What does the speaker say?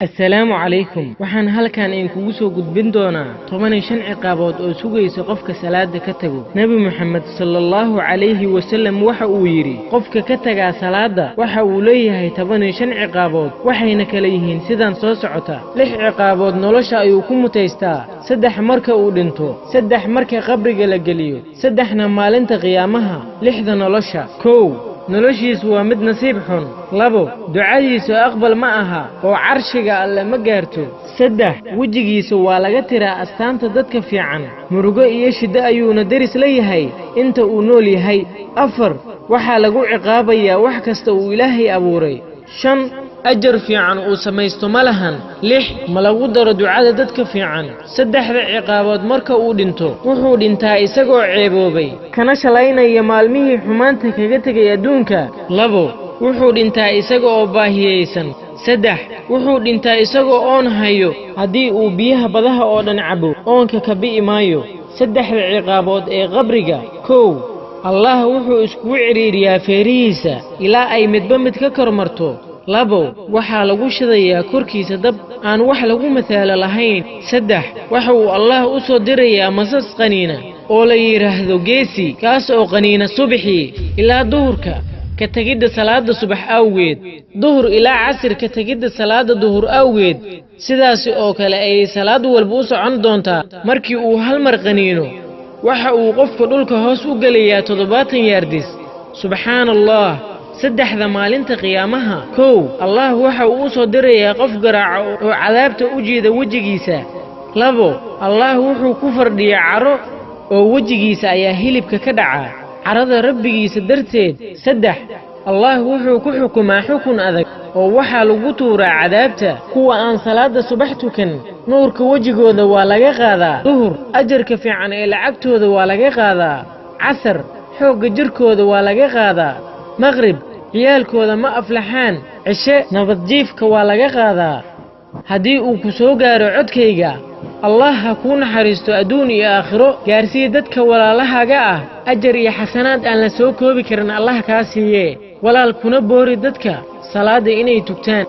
السلام عليكم waxaan halkan in kugu soo gudbin doonaa 15 ciqaabood oo sugaysa qofka salaada ka tago nabi maxamed sallallahu alayhi wasallam waxa uu yiri qofka ka taga salaada waxa uu leeyahay 15 ciqaabood waxayna kala yihiin sidan soo socota 6 ciqaabood nolosha ayuu ku mutaystaa 3 marka uu dhinto 3 marka qabriga la geliyo 3na maalinta qiyaamaha 6da nolosha 1 noloshiisu waa mid nasiib xun 2 ducadiisu aqbal ma aha oo carshiga alle ma gaarto 3 wajigiisu waa laga tiraa astaanta dadka fiican murugo iyo shida ayuuna daris leeyahay inta uu nool yahay 4 waxa lagu ciqaabayaa wax kasta uu ilaahay abuuray 5 أجر في عن وسميستو ملهن لح ملغو دارو دعاء دادك في عن سدح عقابات مركا ودينتو وحو دينتا إساقو عيبوبي كان شلاينا يمالميه حمانتك يغتك يدونك لبو وحو دينتا إساقو باهييسن سدح وحو دينتا إساقو أون هايو هدي بيها بدها أودن عبو أونك كبئي مايو سدح عقابات غبرقا كو الله وحو اسكو عريريا فيريسا إلا أي مدبمت ككرمرتو لابو waxaa lagu shidayaa korkiisa dab aan wax lagu mathaalo lahayn 3 waxa uu Allah u soo dirayaa masas qaniina oo la yiraahdo geesi kaas oo qaniina subaxii ilaa duhurka ka tagida salaada subax awgeed duhur ilaa casr ka tagida salaada duhur awgeed sidaas oo kale ay salaad walba u socon doontaa markii uu hal mar qaniino waxa uu qofka dhulka hoos u galayaa 70 yaardis subhanallah saddexda maalinta qiyaamaha kow Allah waxa uu soo dirayaa qof garaaco oo cadaabta u jeeda wajigiisa 2 Allah wuxuu ku fardhiyaa caro oo wajigiisa ayaa hilibka ka dhaca carada rabbigiisa darteed 3 Allah wuxuu ku xukumaa xukun adag oo waxa lagu tuuraa cadaabta kuwa aan salaada subax tukan nuurka wajigooda waa laga qaadaa duhur ajarka fiican ee lacagtooda waa laga qaadaa casr xoog jirkooda waa laga qaadaa maghrib ciyaalkooda ma aflaxaan cishe nabad jiifka waa laga qaadaa haddii uu ku soo gaaro codkayga Allah ha ku naxariisto adduun iyo aakhiro gaarsii dadka walaalahaga ah ajar iyo xasanaad aan la soo koobi karin Allah ka siiye walaal kuna boori dadka salaada inay tugtaan